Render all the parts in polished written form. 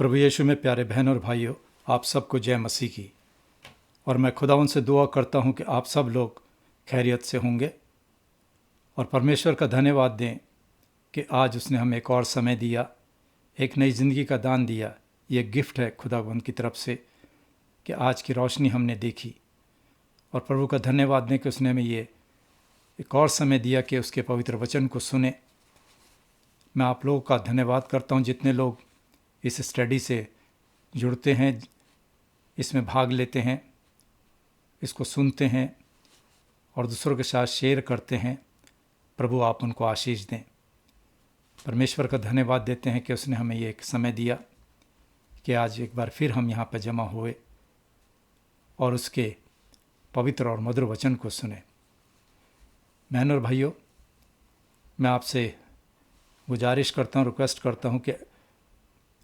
प्रभु यीशु में प्यारे बहन और भाइयों, आप सबको जय मसीह की। और मैं खुदावंद से दुआ करता हूं कि आप सब लोग खैरियत से होंगे और परमेश्वर का धन्यवाद दें कि आज उसने हमें एक और समय दिया, एक नई ज़िंदगी का दान दिया। ये गिफ्ट है खुदावंद की तरफ से कि आज की रोशनी हमने देखी। और प्रभु का धन्यवाद दें कि उसने हमें ये एक और समय दिया कि उसके पवित्र वचन को सुने। मैं आप लोगों का धन्यवाद करता हूं जितने लोग इस स्टडी से जुड़ते हैं, इसमें भाग लेते हैं, इसको सुनते हैं और दूसरों के साथ शेयर करते हैं। प्रभु आप उनको आशीष दें। परमेश्वर का धन्यवाद देते हैं कि उसने हमें ये एक समय दिया कि आज एक बार फिर हम यहाँ पर जमा हुए और उसके पवित्र और मधुर वचन को सुने। बहन और भाइयों, मैं आपसे गुजारिश करता हूँ, रिक्वेस्ट करता हूँ कि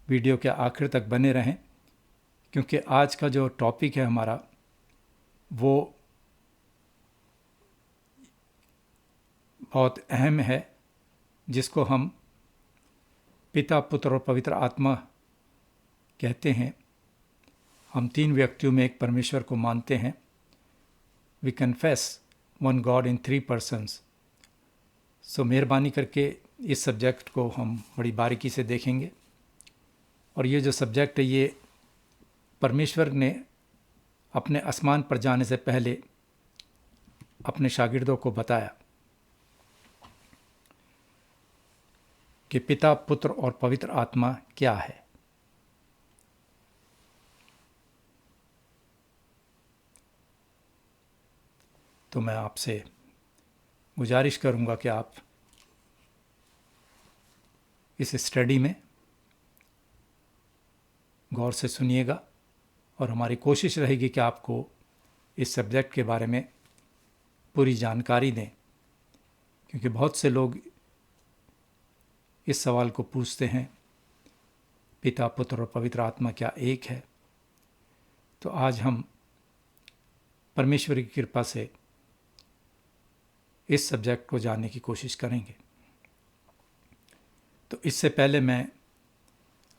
वीडियो के आखिर तक बने रहें, क्योंकि आज का जो टॉपिक है हमारा वो बहुत अहम है, जिसको हम पिता, पुत्र और पवित्र आत्मा कहते हैं। हम तीन व्यक्तियों में एक परमेश्वर को मानते हैं। We confess one God in three persons. So मेहरबानी करके इस सब्जेक्ट को हम बड़ी बारीकी से देखेंगे। और ये जो सब्जेक्ट है ये परमेश्वर ने अपने आसमान पर जाने से पहले अपने शागिर्दों को बताया कि पिता, पुत्र और पवित्र आत्मा क्या है। तो मैं आपसे गुजारिश करूंगा कि आप इस स्टडी में गौर से सुनिएगा और हमारी कोशिश रहेगी कि आपको इस सब्जेक्ट के बारे में पूरी जानकारी दें, क्योंकि बहुत से लोग इस सवाल को पूछते हैं, पिता, पुत्र और पवित्र आत्मा क्या एक है? तो आज हम परमेश्वर की कृपा से इस सब्जेक्ट को जानने की कोशिश करेंगे। तो इससे पहले मैं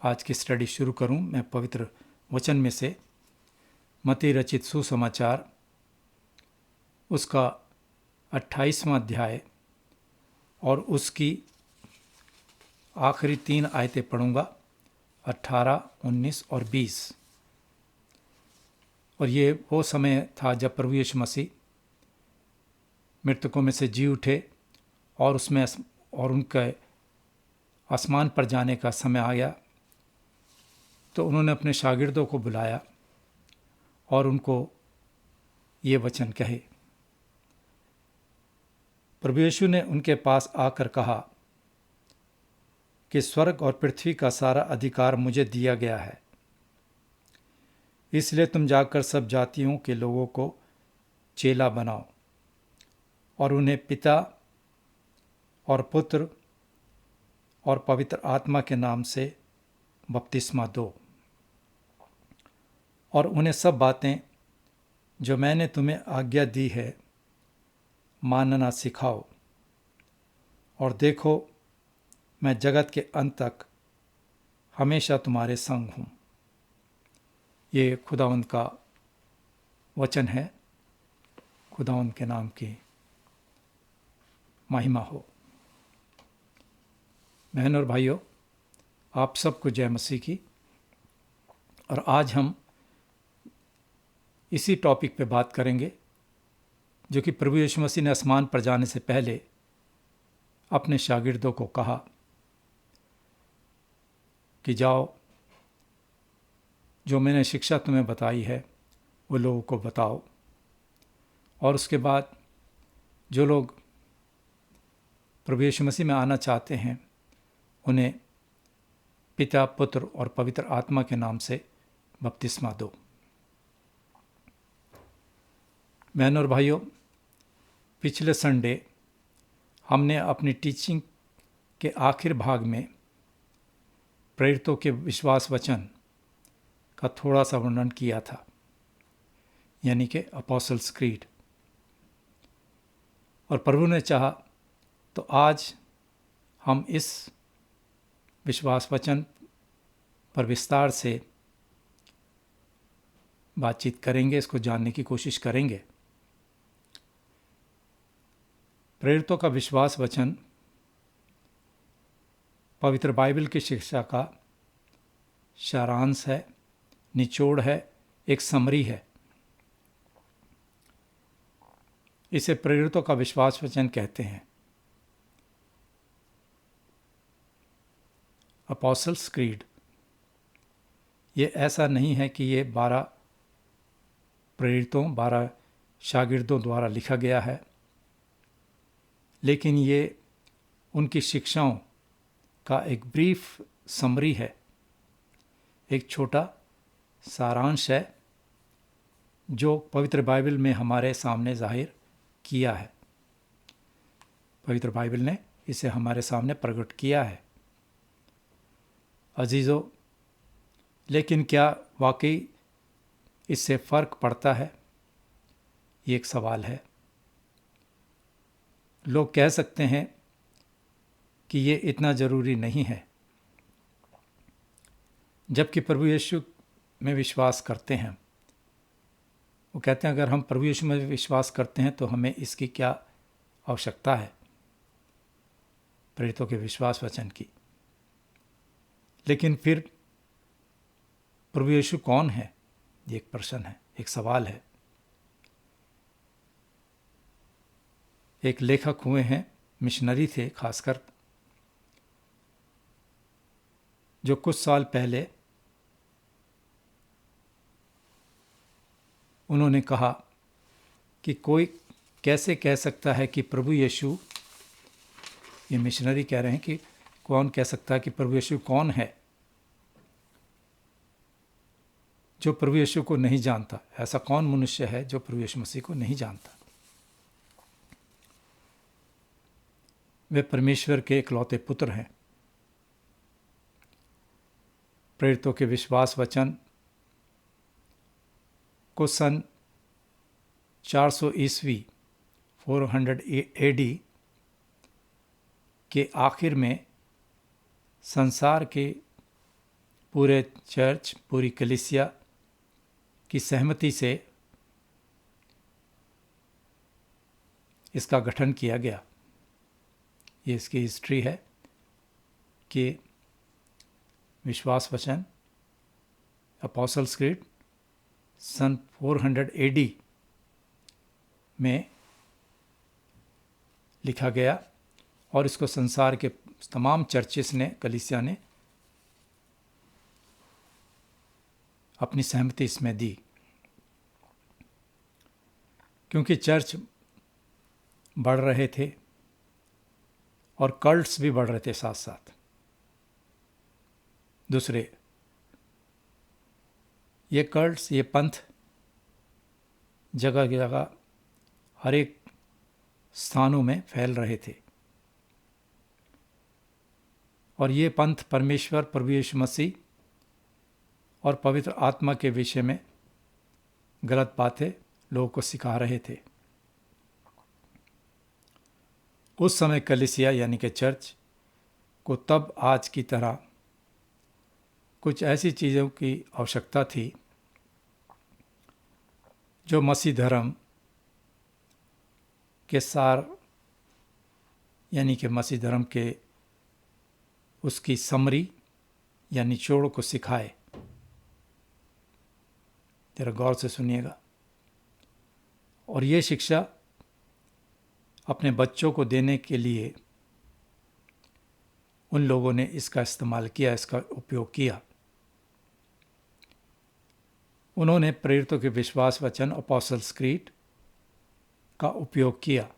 आज की स्टडी शुरू करूं, मैं पवित्र वचन में से मत्ती रचित सुसमाचार उसका 28वां अध्याय और उसकी आखिरी 3 आयतें पढ़ूंगा, 18, 19 और 20। और ये वो समय था जब प्रभु यीशु मसीह मृतकों में से जी उठे और उनके आसमान पर जाने का समय आ गया। तो उन्होंने अपने शागिर्दों को बुलाया और उनको ये वचन कहे। प्रभु यीशु ने उनके पास आकर कहा कि स्वर्ग और पृथ्वी का सारा अधिकार मुझे दिया गया है, इसलिए तुम जाकर सब जातियों के लोगों को चेला बनाओ और उन्हें पिता और पुत्र और पवित्र आत्मा के नाम से बपतिस्मा दो और उन्हें सब बातें जो मैंने तुम्हें आज्ञा दी है मानना सिखाओ। और देखो, मैं जगत के अंत तक हमेशा तुम्हारे संग हूँ। ये खुदावंद का वचन है। खुदावंद के नाम की महिमा हो। बहन और भाइयों, आप सबको जय मसीह की। और आज हम इसी टॉपिक पे बात करेंगे जो कि प्रभु यीशु मसीह ने आसमान पर जाने से पहले अपने शागिर्दों को कहा कि जाओ, जो मैंने शिक्षा तुम्हें बताई है वो लोगों को बताओ। और उसके बाद जो लोग प्रभु यीशु मसीह में आना चाहते हैं उन्हें पिता, पुत्र और पवित्र आत्मा के नाम से बपतिस्मा दो। बहन और भाइयों, पिछले संडे हमने अपनी टीचिंग के आखिर भाग में प्रेरितों के विश्वास वचन का थोड़ा सा वर्णन किया था, यानी कि अपोस्टल्स क्रीड। और प्रभु ने चाहा तो आज हम इस विश्वास वचन पर विस्तार से बातचीत करेंगे, इसको जानने की कोशिश करेंगे। प्रेरितों का विश्वास वचन पवित्र बाइबल की शिक्षा का सारांश है, निचोड़ है, एक समरी है। इसे प्रेरितों का विश्वास वचन कहते हैं। अपोस्टल्स क्रीड, ये ऐसा नहीं है कि ये 12 प्रेरितों, 12 शागिर्दों द्वारा लिखा गया है, लेकिन ये उनकी शिक्षाओं का एक ब्रीफ समरी है, एक छोटा सारांश है जो पवित्र बाइबल में हमारे सामने जाहिर किया है। पवित्र बाइबल ने इसे हमारे सामने प्रकट किया है। अजीज़ों, लेकिन क्या वाकई इससे फ़र्क पड़ता है? ये एक सवाल है। लोग कह सकते हैं कि ये इतना ज़रूरी नहीं है, जबकि प्रभु यीशु में विश्वास करते हैं। वो कहते हैं अगर हम प्रभु यीशु में विश्वास करते हैं तो हमें इसकी क्या आवश्यकता है, प्रेरितों के विश्वास वचन की। लेकिन फिर प्रभु यीशु कौन है? ये एक प्रश्न है, एक सवाल है। एक लेखक हुए हैं, मिशनरी थे खासकर, जो कुछ साल पहले उन्होंने कहा कि कोई कैसे कह सकता है कि प्रभु यीशु, ये मिशनरी कह रहे हैं कि कौन कह सकता है कि प्रभु यीशु कौन है, जो प्रभु यीशु को नहीं जानता। ऐसा कौन मनुष्य है जो प्रभु यीशु मसीह को नहीं जानता? वे परमेश्वर के इकलौते पुत्र हैं। प्रेरितों के विश्वास वचन को सन 400 ईस्वी 400 एडी के आखिर में संसार के पूरे चर्च, पूरी कलीसिया की सहमति से इसका गठन किया गया। ये इसकी हिस्ट्री है कि विश्वास वचन अपोस्टल्स क्रीड सन 400 एडी में लिखा गया और इसको संसार के तमाम चर्चेस ने, कलीसिया ने अपनी सहमति इसमें दी, क्योंकि चर्च बढ़ रहे थे और कल्ट्स भी बढ़ रहे थे साथ साथ। दूसरे ये कल्ट्स, ये पंथ जगह जगह हर एक स्थानों में फैल रहे थे और ये पंथ परमेश्वर, प्रभु यीशु मसीह और पवित्र आत्मा के विषय में गलत बातें लोगों को सिखा रहे थे। उस समय कलीसिया यानी कि चर्च को तब आज की तरह कुछ ऐसी चीज़ों की आवश्यकता थी जो मसीह धर्म के सार यानी कि मसीह धर्म के उसकी समरी या निचोड़ को सिखाए। जरा गौर से सुनिएगा। और ये शिक्षा अपने बच्चों को देने के लिए उन लोगों ने इसका इस्तेमाल किया, इसका उपयोग किया। उन्होंने प्रेरितों के विश्वास वचन अपोस्टल्स क्रीड का उपयोग किया।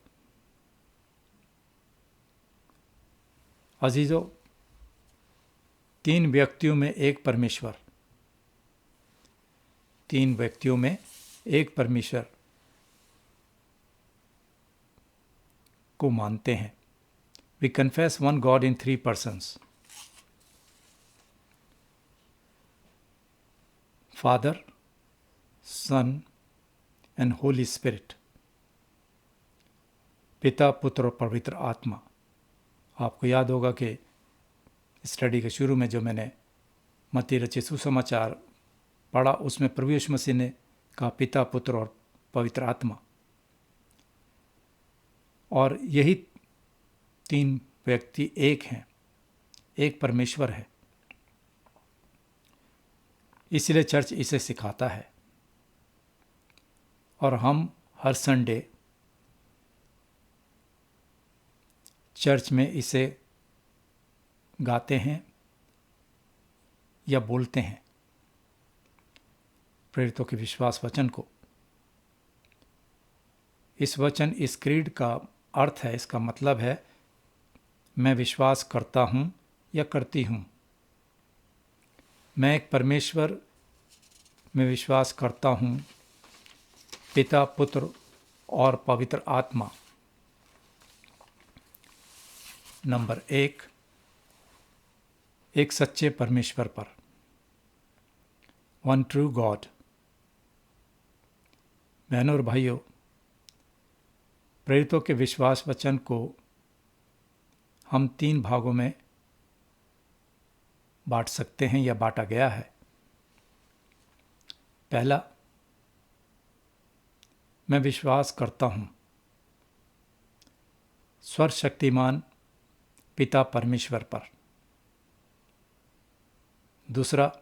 अजीजों, 3 व्यक्तियों में एक परमेश्वर, 3 व्यक्तियों में एक परमेश्वर को मानते हैं। We confess one God in 3 persons. Father, Son and Holy Spirit. पिता, पुत्र और पवित्र आत्मा। आपको याद होगा कि स्टडी के शुरू में जो मैंने मत्ती रचित सुसमाचार पढ़ा, उसमें प्रभु यीशु मसीह ने कहा पिता, पुत्र और पवित्र आत्मा, और यही तीन व्यक्ति एक हैं, एक परमेश्वर है। इसलिए चर्च इसे सिखाता है और हम हर संडे चर्च में इसे गाते हैं या बोलते हैं, प्रेरितों के विश्वास वचन को। इस वचन, इस क्रीड का अर्थ है, इसका मतलब है मैं विश्वास करता हूँ या करती हूँ। मैं एक परमेश्वर में विश्वास करता हूँ, पिता, पुत्र और पवित्र आत्मा। नंबर एक सच्चे परमेश्वर पर, वन ट्रू गॉड। बहनों और भाइयों, प्रेरितों के विश्वास वचन को हम 3 भागों में बांट सकते हैं या बांटा गया है। पहला, मैं विश्वास करता हूँ सर्वशक्तिमान पिता परमेश्वर पर। दूसरा,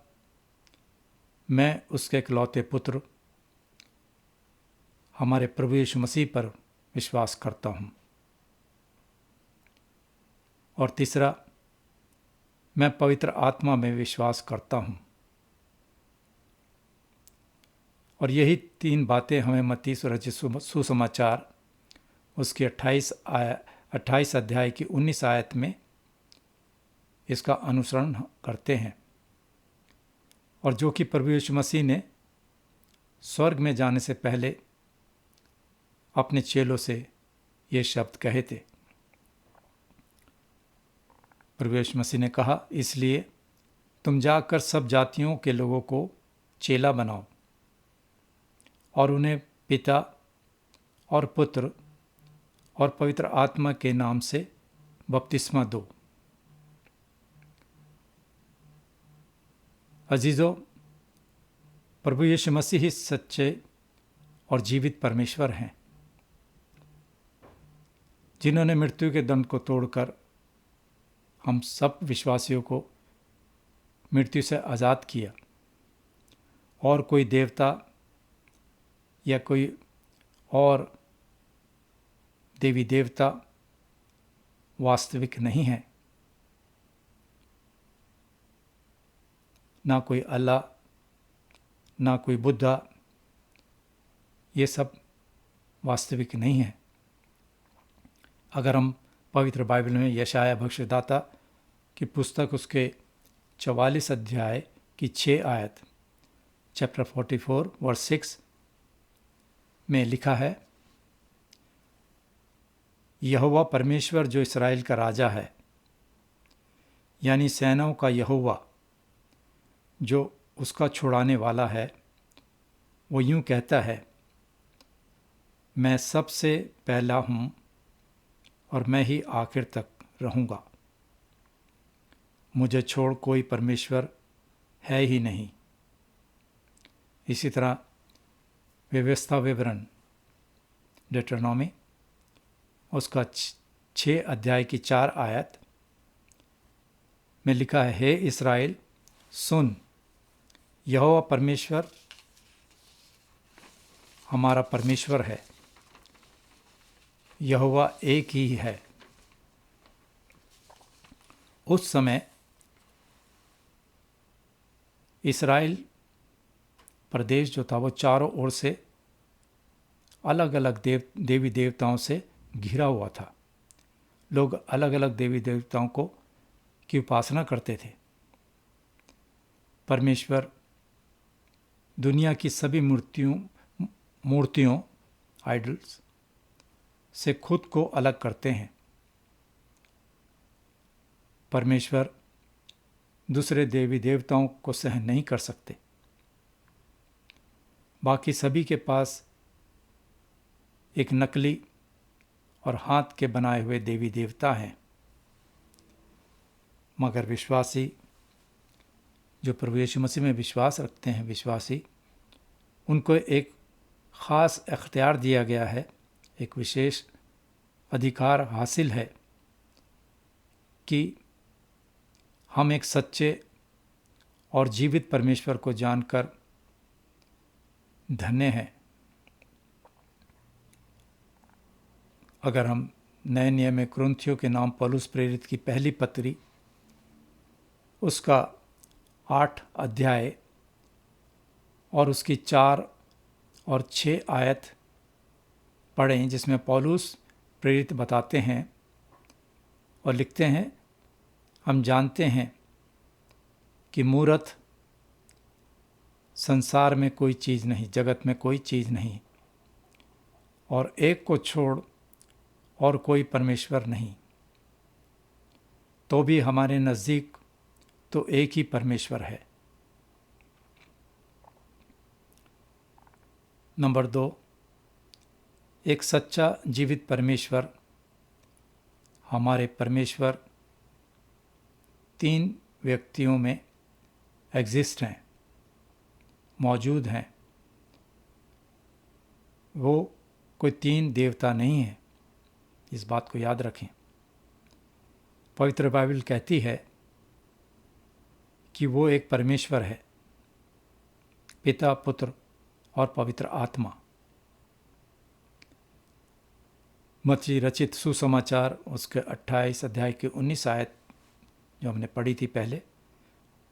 मैं उसके इकलौते पुत्र हमारे प्रभु यीशु मसीह पर विश्वास करता हूँ। और तीसरा, मैं पवित्र आत्मा में विश्वास करता हूँ। और यही 3 बातें हमें मत्ती रचित सुसमाचार उसकी 28 अध्याय की 19 आयत में इसका अनुसरण करते हैं, और जो कि प्रभु यीशु मसीह ने स्वर्ग में जाने से पहले अपने चेलों से ये शब्द कहे थे। प्रभु यीशु मसीह ने कहा, इसलिए तुम जाकर सब जातियों के लोगों को चेला बनाओ और उन्हें पिता और पुत्र और पवित्र आत्मा के नाम से बपतिस्मा दो। अजीजों, प्रभु यीशु मसीह ही सच्चे और जीवित परमेश्वर हैं, जिन्होंने मृत्यु के दंड को तोड़कर हम सब विश्वासियों को मृत्यु से आज़ाद किया। और कोई देवता या कोई और देवी देवता वास्तविक नहीं है, ना कोई अल्लाह, ना कोई बुद्धा, ये सब वास्तविक नहीं है। अगर हम पवित्र बाइबल में यशायाह भविष्यद्वक्ता की पुस्तक उसके 44 अध्याय की 6 आयत, चैप्टर 44 वर्स 6 में लिखा है, यहोवा परमेश्वर जो इस्राएल का राजा है, यानी सेनाओं का यहोवा जो उसका छुड़ाने वाला है, वो यूं कहता है, मैं सबसे पहला हूँ और मैं ही आखिर तक रहूँगा। मुझे छोड़ कोई परमेश्वर है ही नहीं। इसी तरह व्यवस्था विवरण डिट्रोनॉमी उसका 6 अध्याय की 4 आयत में लिखा है, हे इस्राएल सुन, यहोवा परमेश्वर हमारा परमेश्वर है, यहोवा एक ही है। उस समय इस्राएल प्रदेश जो था वो चारों ओर से अलग अलग देवी देवताओं से घिरा हुआ था। लोग अलग अलग देवी देवताओं को की उपासना करते थे। परमेश्वर दुनिया की सभी मूर्तियों आइडल्स से खुद को अलग करते हैं। परमेश्वर दूसरे देवी देवताओं को सहन नहीं कर सकते। बाकी सभी के पास एक नकली और हाथ के बनाए हुए देवी देवता हैं, मगर विश्वासी जो प्रभु यीशु मसीह में विश्वास रखते हैं विश्वासी, उनको एक ख़ास इख्तियार दिया गया है, एक विशेष अधिकार हासिल है कि हम एक सच्चे और जीवित परमेश्वर को जानकर धन्य हैं। अगर हम नए नियम में कुरिन्थियों के नाम पौलुस प्रेरित की पहली पत्री उसका 8 अध्याय और उसकी 4 और 6 आयत पढ़ें, जिसमें पौलुस प्रेरित बताते हैं और लिखते हैं, हम जानते हैं कि मूर्त संसार में कोई चीज़ नहीं, जगत में कोई चीज़ नहीं, और एक को छोड़ और कोई परमेश्वर नहीं, तो भी हमारे नज़दीक तो एक ही परमेश्वर है। नंबर 2, एक सच्चा जीवित परमेश्वर, हमारे परमेश्वर 3 व्यक्तियों में एग्जिस्ट हैं, मौजूद हैं। वो कोई 3 देवता नहीं है, इस बात को याद रखें। पवित्र बाइबल कहती है कि वो एक परमेश्वर है, पिता, पुत्र और पवित्र आत्मा। मत्ती रचित सुसमाचार उसके 28 अध्याय के 19 आयत जो हमने पढ़ी थी पहले,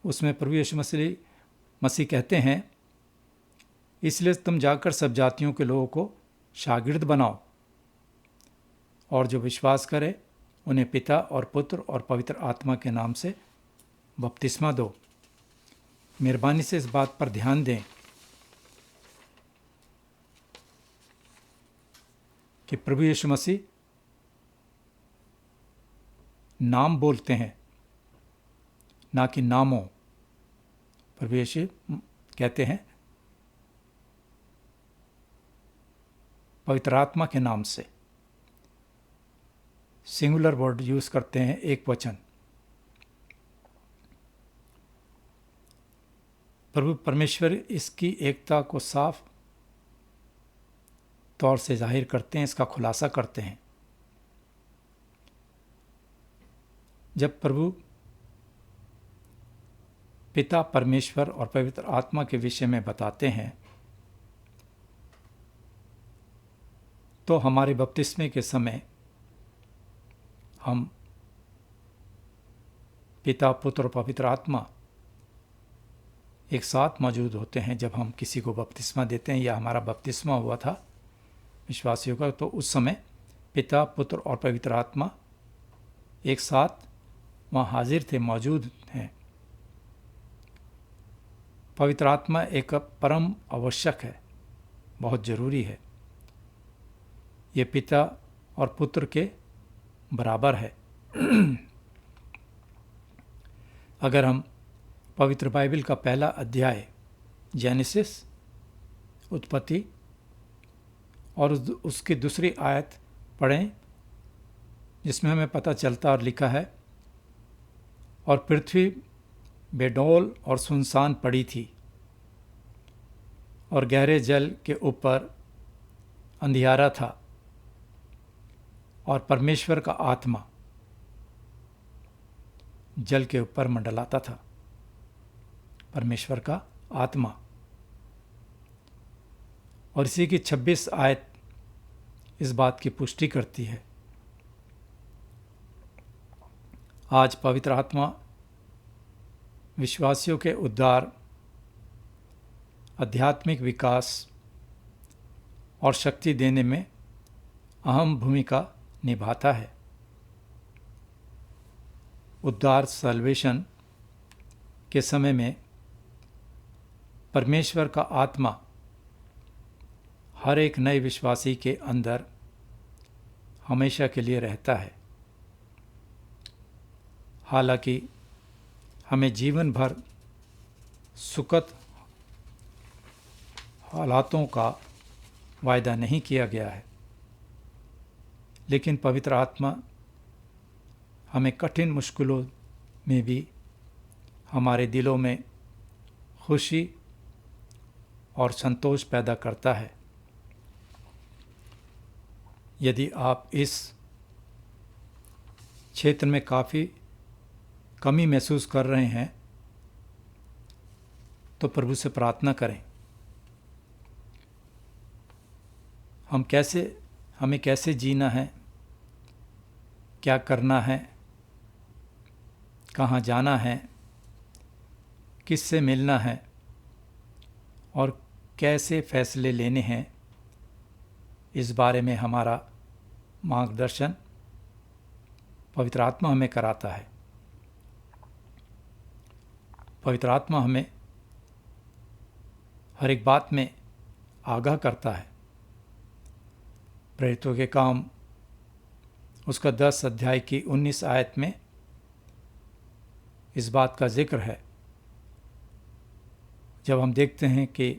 उसमें प्रभु यीशु मसीह कहते हैं, इसलिए तुम जाकर सब जातियों के लोगों को शागिर्द बनाओ और जो विश्वास करे उन्हें पिता और पुत्र और पवित्र आत्मा के नाम से बपतिस्मा दो। मेहरबानी से इस बात पर ध्यान दें कि प्रभु यीशु मसीह नाम बोलते हैं, ना कि नामों। प्रभु यीशु कहते हैं पवित्र आत्मा के नाम से, सिंगुलर वर्ड यूज करते हैं, एक वचन। प्रभु परमेश्वर इसकी एकता को साफ तौर से जाहिर करते हैं, इसका खुलासा करते हैं। जब प्रभु पिता परमेश्वर और पवित्र आत्मा के विषय में बताते हैं तो हमारे बपतिस्मे के समय हम पिता, पुत्र और पवित्र आत्मा एक साथ मौजूद होते हैं। जब हम किसी को बपतिस्मा देते हैं या हमारा बपतिस्मा हुआ था विश्वासियों का, तो उस समय पिता, पुत्र और पवित्र आत्मा एक साथ वहाँ हाजिर थे, मौजूद हैं। पवित्र आत्मा एक परम आवश्यक है, बहुत ज़रूरी है। ये पिता और पुत्र के बराबर है। अगर हम पवित्र बाइबल का पहला अध्याय जेनेसिस, उत्पत्ति और उसकी दूसरी आयत पढ़ें, जिसमें हमें पता चलता और लिखा है, और पृथ्वी बेडौल और सुनसान पड़ी थी और गहरे जल के ऊपर अंधियारा था और परमेश्वर का आत्मा जल के ऊपर मंडलाता था। परमेश्वर का आत्मा। और इसी की 26 आयत इस बात की पुष्टि करती है। आज पवित्र आत्मा विश्वासियों के उद्धार, आध्यात्मिक विकास और शक्ति देने में अहम भूमिका निभाता है। उद्धार, सल्वेशन के समय में परमेश्वर का आत्मा हर एक नए विश्वासी के अंदर हमेशा के लिए रहता है। हालांकि हमें जीवन भर सुखद हालातों का वायदा नहीं किया गया है, लेकिन पवित्र आत्मा हमें कठिन मुश्किलों में भी हमारे दिलों में खुशी और संतोष पैदा करता है। यदि आप इस क्षेत्र में काफ़ी कमी महसूस कर रहे हैं तो प्रभु से प्रार्थना करें। हमें कैसे जीना है, क्या करना है, कहाँ जाना है, किससे मिलना है और कैसे फैसले लेने हैं, इस बारे में हमारा मार्गदर्शन पवित्र आत्मा हमें कराता है। पवित्र आत्मा हमें हर एक बात में आगाह करता है। प्रेरितों के काम उसका 10 अध्याय की 19 आयत में इस बात का जिक्र है, जब हम देखते हैं कि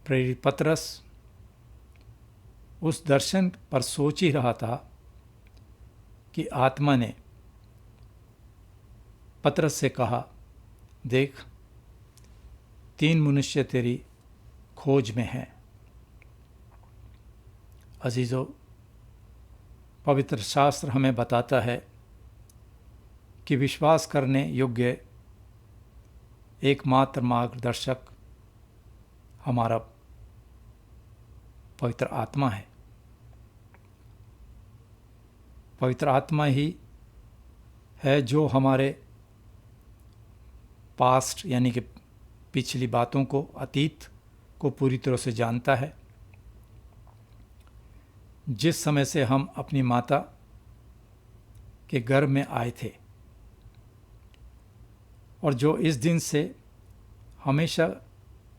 प्रेरित पतरस उस दर्शन पर सोच ही रहा था कि आत्मा ने पतरस से कहा, देख 3 मनुष्य तेरी खोज में हैं। अजीजों, पवित्र शास्त्र हमें बताता है कि विश्वास करने योग्य एकमात्र मार्गदर्शक हमारा पवित्र आत्मा है। पवित्र आत्मा ही है जो हमारे पास्ट यानी कि पिछली बातों को, अतीत को पूरी तरह से जानता है। जिस समय से हम अपनी माता के गर्भ में आए थे और जो इस दिन से हमेशा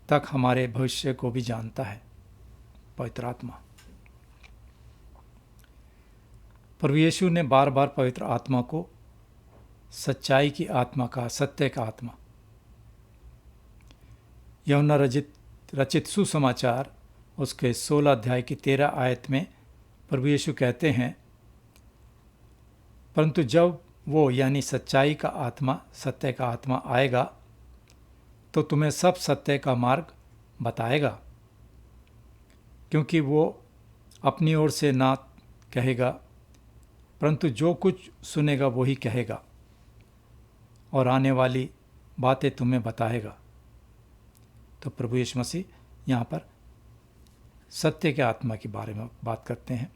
तक हमारे भविष्य को भी जानता है, पवित्र आत्मा। प्रभु यीशु ने बार बार पवित्र आत्मा को सच्चाई की आत्मा कहा, सत्य का आत्मा। यूहन्ना रचित सुसमाचार उसके 16 अध्याय की 13 आयत में प्रभु यीशु कहते हैं, परंतु जब वो यानी सच्चाई का आत्मा, सत्य का आत्मा आएगा तो तुम्हें सब सत्य का मार्ग बताएगा, क्योंकि वो अपनी ओर से ना कहेगा, परंतु जो कुछ सुनेगा वही कहेगा और आने वाली बातें तुम्हें बताएगा। तो प्रभु यीशु मसीह यहाँ पर सत्य के आत्मा के बारे में बात करते हैं,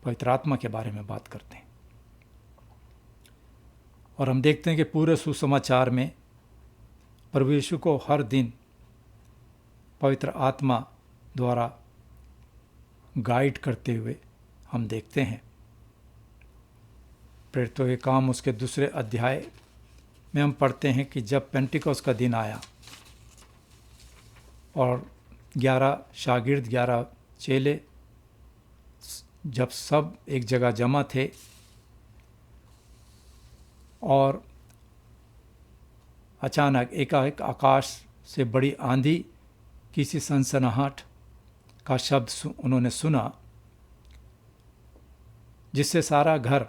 पवित्र आत्मा के बारे में बात करते हैं। और हम देखते हैं कि पूरे सुसमाचार में प्रभु यीशु को हर दिन पवित्र आत्मा द्वारा गाइड करते हुए हम देखते हैं। प्रेरितों के काम उसके 2 अध्याय में हम पढ़ते हैं कि जब पेंटिकोस का दिन आया और 11 शागिर्द, 11 चेले जब सब एक जगह जमा थे और अचानक एकाएक आकाश से बड़ी आंधी की सी सनसनाहट का शब्द उन्होंने सुना, जिससे सारा घर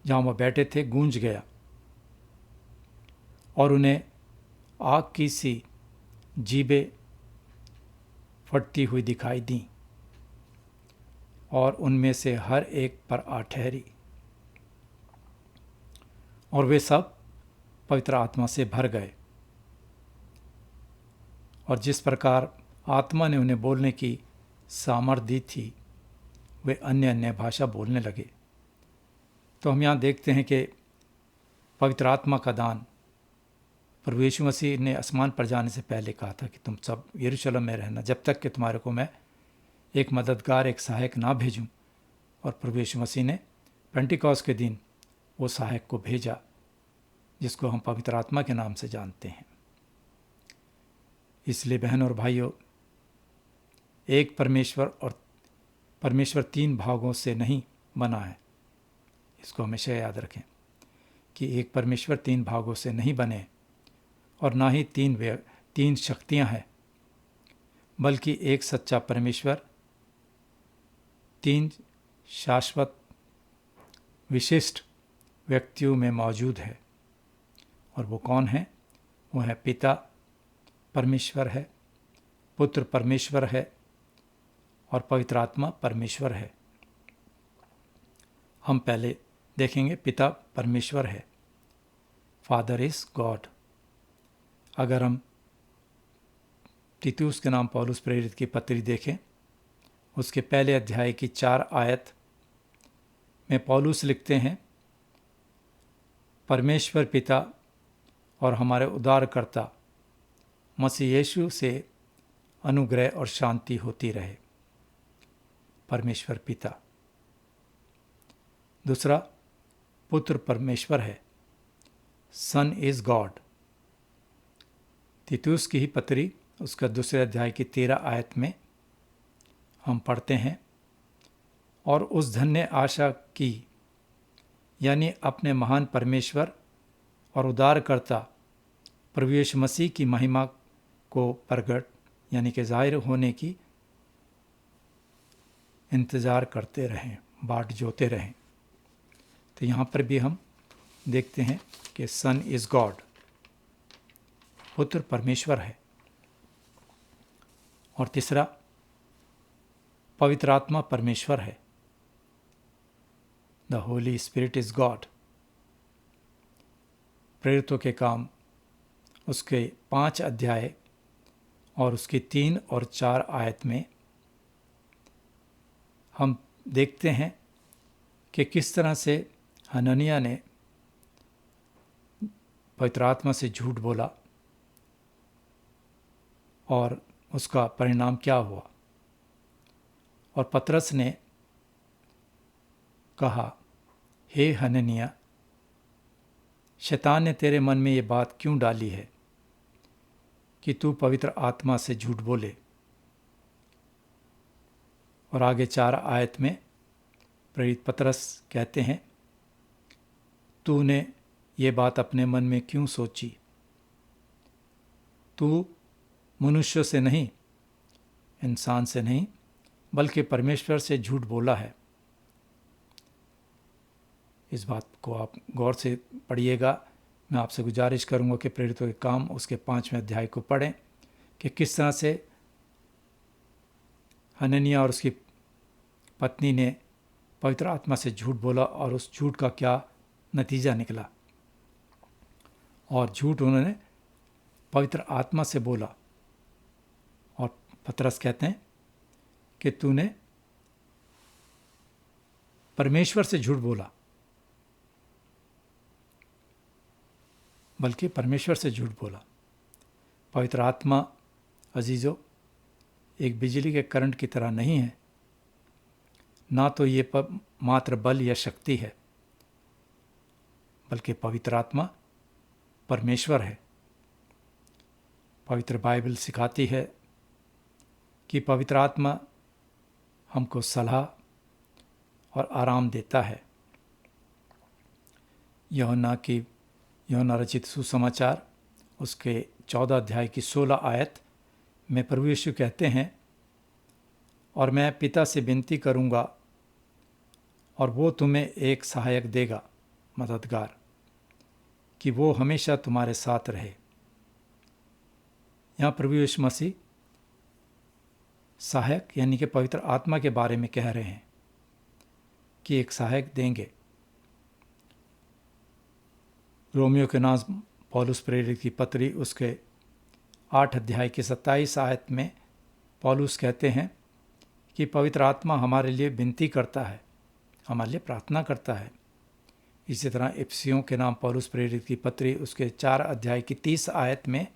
जहाँ वो बैठे थे गूंज गया और उन्हें आग की सी जीभें फटती हुई दिखाई दी और उनमें से हर एक पर आ ठहरी और वे सब पवित्र आत्मा से भर गए। और जिस प्रकार आत्मा ने उन्हें बोलने की सामर्थ्य दी थी, वे अन्य अन्य भाषा बोलने लगे। तो हम यहाँ देखते हैं कि पवित्र आत्मा का दान प्रभु यीशु मसीह ने आसमान पर जाने से पहले कहा था कि तुम सब यरूशलेम में रहना जब तक कि तुम्हारे को मैं एक मददगार, एक सहायक ना भेजूं। और प्रभु यीशु मसीह ने पेंटिकॉस्ट के दिन वो सहायक को भेजा, जिसको हम पवित्र आत्मा के नाम से जानते हैं। इसलिए बहनों और भाइयों, एक परमेश्वर और परमेश्वर 3 भागों से नहीं बना है। इसको हमेशा याद रखें कि एक परमेश्वर 3 भागों से नहीं बने और ना ही 3 शक्तियां हैं, बल्कि एक सच्चा परमेश्वर 3 शाश्वत विशिष्ट व्यक्तियों में मौजूद है। और वो कौन है? वो है पिता परमेश्वर है, पुत्र परमेश्वर है और पवित्र आत्मा परमेश्वर है। हम पहले देखेंगे पिता परमेश्वर है, फादर इज गॉड। अगर हम तीतुस के नाम पौलुस प्रेरित की पत्री देखें, उसके पहले अध्याय की 4 आयत में पौलुस लिखते हैं, परमेश्वर पिता और हमारे उद्धारकर्ता मसीह यीशु से अनुग्रह और शांति होती रहे। परमेश्वर पिता। दूसरा, पुत्र परमेश्वर है, सन इज गॉड। तीतुस की ही पत्री उसका दूसरे अध्याय की 13 आयत में हम पढ़ते हैं, और उस धन्य आशा की, यानी अपने महान परमेश्वर और उद्धारकर्ता प्रभु यीशु मसीह की महिमा को प्रगट यानी कि जाहिर होने की इंतज़ार करते रहें, बाट जोते रहें। तो यहाँ पर भी हम देखते हैं कि सन इज़ गॉड, पुत्र परमेश्वर है। और तीसरा, पवित्र आत्मा परमेश्वर है, the Holi spirit is God. प्रेरितों के काम उसके 5 अध्याय और उसकी 3 और 4 आयत में हम देखते हैं कि किस तरह से हननिया ने पवित्र आत्मा से झूठ बोला और उसका परिणाम क्या हुआ। और पतरस ने कहा, हे हननिया, शैतान ने तेरे मन में ये बात क्यों डाली है कि तू पवित्र आत्मा से झूठ बोले। और आगे 4 आयत में प्रेरित पतरस कहते हैं, तूने ये बात अपने मन में क्यों सोची? तू मनुष्य से नहीं, इंसान से नहीं, बल्कि परमेश्वर से झूठ बोला है। इस बात को आप गौर से पढ़िएगा। मैं आपसे गुजारिश करूंगा कि प्रेरितों के काम उसके 5वें अध्याय को पढ़ें कि किस तरह से हननिया और उसकी पत्नी ने पवित्र आत्मा से झूठ बोला और उस झूठ का क्या नतीजा निकला। और झूठ उन्होंने पवित्र आत्मा से बोला। और पतरस कहते हैं कि तूने परमेश्वर से झूठ बोला, बल्कि परमेश्वर से झूठ बोला। पवित्र आत्मा अजीजों एक बिजली के करंट की तरह नहीं है, ना तो ये मात्र बल या शक्ति है, बल्कि पवित्र आत्मा परमेश्वर है। पवित्र बाइबल सिखाती है कि पवित्र आत्मा हमको सलाह और आराम देता है। यूहन्ना रचित सुसमाचार उसके 14 अध्याय की 16 आयत में प्रभु यीशु कहते हैं, और मैं पिता से विनती करूंगा और वो तुम्हें एक सहायक देगा, मददगार, कि वो हमेशा तुम्हारे साथ रहे। यहाँ प्रभु यीशु मसीह सहायक यानी कि पवित्र आत्मा के बारे में कह रहे हैं कि एक सहायक देंगे। रोमियो के नाम पौलुस प्रेरित की पत्री उसके 8 अध्याय की 27 आयत में पौलुस कहते हैं कि पवित्र आत्मा हमारे लिए विनती करता है, हमारे लिए प्रार्थना करता है। इसी तरह इफिसियों के नाम पौलुस प्रेरित की पत्री उसके 4 अध्याय की 30 आयत में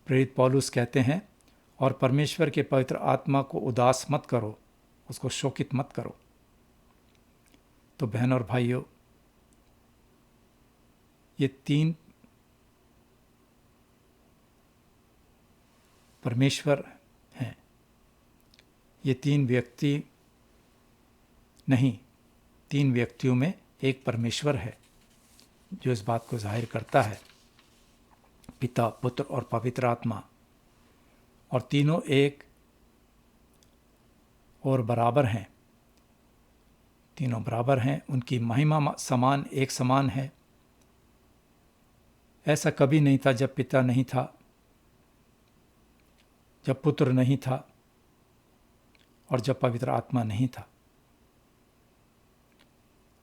प्रेरित पौलुस कहते हैं, और परमेश्वर के पवित्र आत्मा को उदास मत करो, उसको शोकित मत करो। तो बहन और भाइयों, ये 3 परमेश्वर हैं। ये 3 व्यक्ति नहीं, 3 व्यक्तियों में एक परमेश्वर है जो इस बात को जाहिर करता है, पिता, पुत्र और पवित्र आत्मा। और तीनों एक और बराबर हैं, तीनों बराबर हैं, उनकी महिमा समान एक समान है। ऐसा कभी नहीं था जब पिता नहीं था, जब पुत्र नहीं था और जब पवित्र आत्मा नहीं था।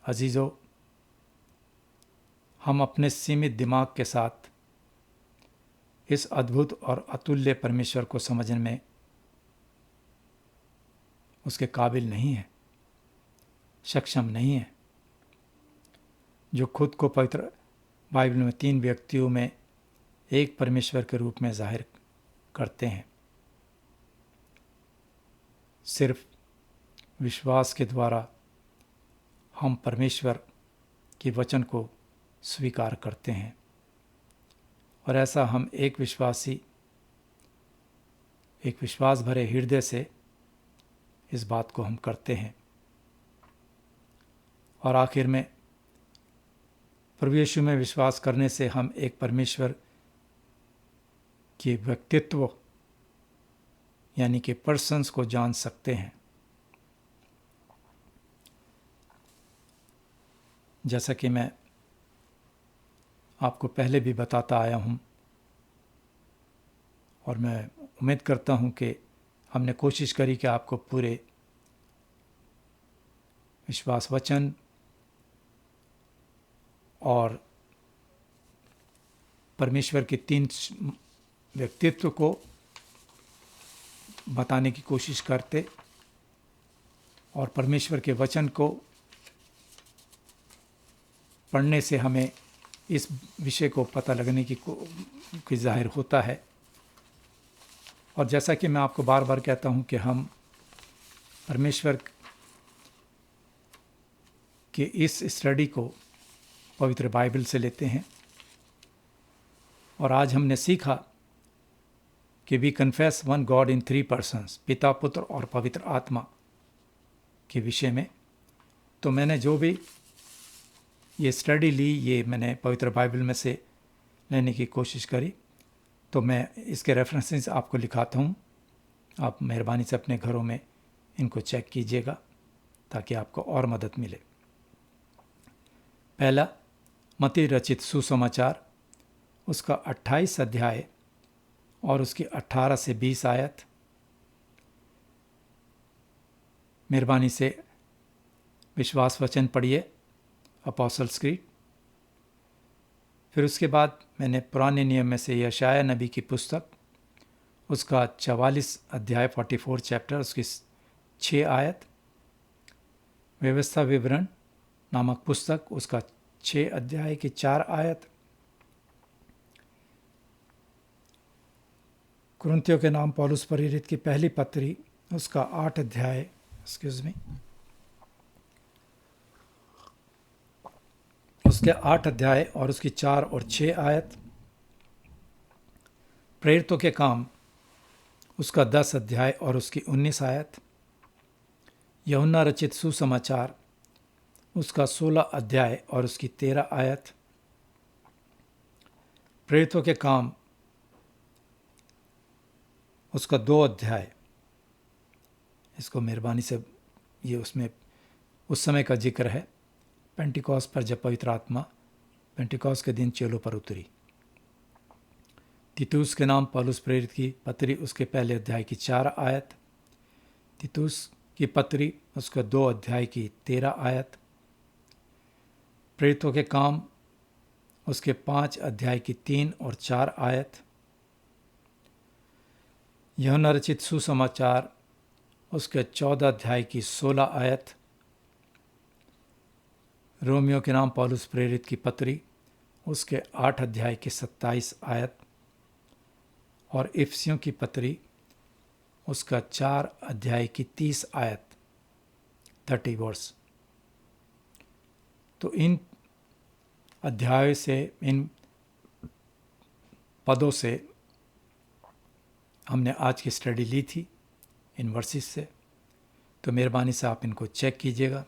अजीजों, हम अपने सीमित दिमाग के साथ इस अद्भुत और अतुल्य परमेश्वर को समझने में उसके काबिल नहीं है, सक्षम नहीं है, जो खुद को पवित्र बाइबल में 3 व्यक्तियों में एक परमेश्वर के रूप में जाहिर करते हैं। सिर्फ विश्वास के द्वारा हम परमेश्वर के वचन को स्वीकार करते हैं, और ऐसा हम एक विश्वास भरे हृदय से इस बात को हम करते हैं। और आखिर में प्रभु यीशु में विश्वास करने से हम एक परमेश्वर के व्यक्तित्व यानी कि पर्सन्स को जान सकते हैं। जैसा कि मैं आपको पहले भी बताता आया हूँ, और मैं उम्मीद करता हूँ कि हमने कोशिश करी कि आपको पूरे विश्वास वचन और परमेश्वर के 3 व्यक्तित्व को बताने की कोशिश करते, और परमेश्वर के वचन को पढ़ने से हमें इस विषय को पता लगने की जाहिर होता है। और जैसा कि मैं आपको बार बार कहता हूं कि हम परमेश्वर के इस स्टडी को पवित्र बाइबल से लेते हैं, और आज हमने सीखा कि we confess one God in 3 persons, पिता, पुत्र और पवित्र आत्मा के विषय में। तो मैंने जो भी ये स्टडी ली, ये मैंने पवित्र बाइबल में से लेने की कोशिश करी। तो मैं इसके रेफरेंसेस आपको लिखाता हूँ, आप मेहरबानी से अपने घरों में इनको चेक कीजिएगा ताकि आपको और मदद मिले। पहला, मत्ती रचित सुसमाचार, उसका 28 अध्याय और उसकी 18 से 20 आयत। मेहरबानी से विश्वास वचन पढ़िए, अपोस्टल्स क्रीड। फिर उसके बाद मैंने पुराने नियम में से यशायाह नबी की पुस्तक, उसका 44 अध्याय 44 चैप्टर, उसकी 6 आयत। व्यवस्था विवरण नामक पुस्तक, उसका 6 अध्याय की 4 आयत। कुरिन्थियों के नाम पौलुस प्रेरित की पहली पत्री, उसका 8 अध्याय उसके 8 अध्याय और उसकी 4 और 6 आयत। प्रेरितों के काम, उसका 10 अध्याय और उसकी 19 आयत। यूहन्ना रचित सुसमाचार, उसका 16 अध्याय और उसकी 13 आयत। प्रेरितों के काम, उसका 2 अध्याय। इसको मेहरबानी से, ये उसमें उस समय का जिक्र है, पेंटिकॉस पर जब पवित्र आत्मा पेंटिकॉस के दिन चेलों पर उतरी। तीतुस के नाम पौलुस प्रेरित की पत्री, उसके पहले अध्याय की 4 आयत। तीतुस की पत्री, उसका 2 अध्याय की 13 आयत। प्रेरितों के काम, उसके 5 अध्याय की 3 और 4 आयत। यूहन्ना रचित सुसमाचार, उसके 14 अध्याय की 16 आयत। रोमियो के नाम पौलुस प्रेरित की पत्री, उसके 8 अध्याय की 27 आयत। और इफिसियों की पत्री, उसका 4 अध्याय की 30 आयत, 30 वर्स। तो इन अध्यायों से, इन पदों से हमने आज की स्टडी ली थी, इन वर्सेस से। तो मेहरबानी से आप इनको चेक कीजिएगा।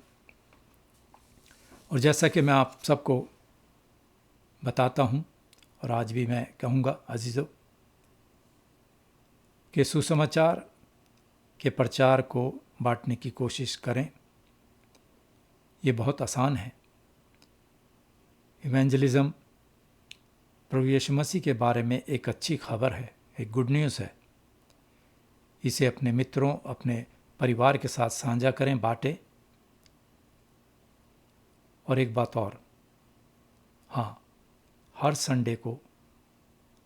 और जैसा कि मैं आप सबको बताता हूँ, और आज भी मैं कहूँगा अजीज़ों, कि सुसमाचार के प्रचार को बांटने की कोशिश करें। ये बहुत आसान है। इवेंजलिज्म, प्रभु यीशु मसीह के बारे में एक अच्छी खबर है, एक गुड न्यूज़ है। इसे अपने मित्रों, अपने परिवार के साथ साझा करें, बांटें। और एक बात और, हाँ, हर संडे को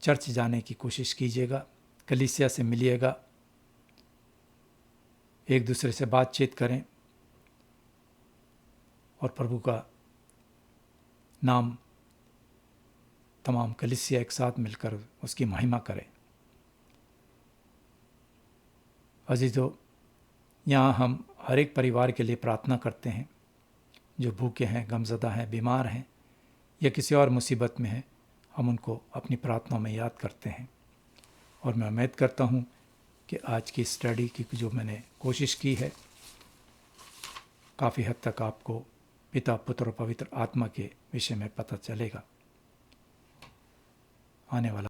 चर्च जाने की कोशिश कीजिएगा, कलीसिया से मिलिएगा, एक दूसरे से बातचीत करें और प्रभु का नाम तमाम कलीसिया एक साथ मिलकर उसकी महिमा करें। अजीजों, यहाँ हम हर एक परिवार के लिए प्रार्थना करते हैं जो भूखे हैं, गमज़दा हैं, बीमार हैं या किसी और मुसीबत में हैं। हम उनको अपनी प्रार्थनाओं में याद करते हैं। और मैं उम्मीद करता हूँ कि आज की स्टडी की जो मैंने कोशिश की है, काफ़ी हद तक आपको पिता, पुत्र और पवित्र आत्मा के विषय में पता चलेगा। आने वाला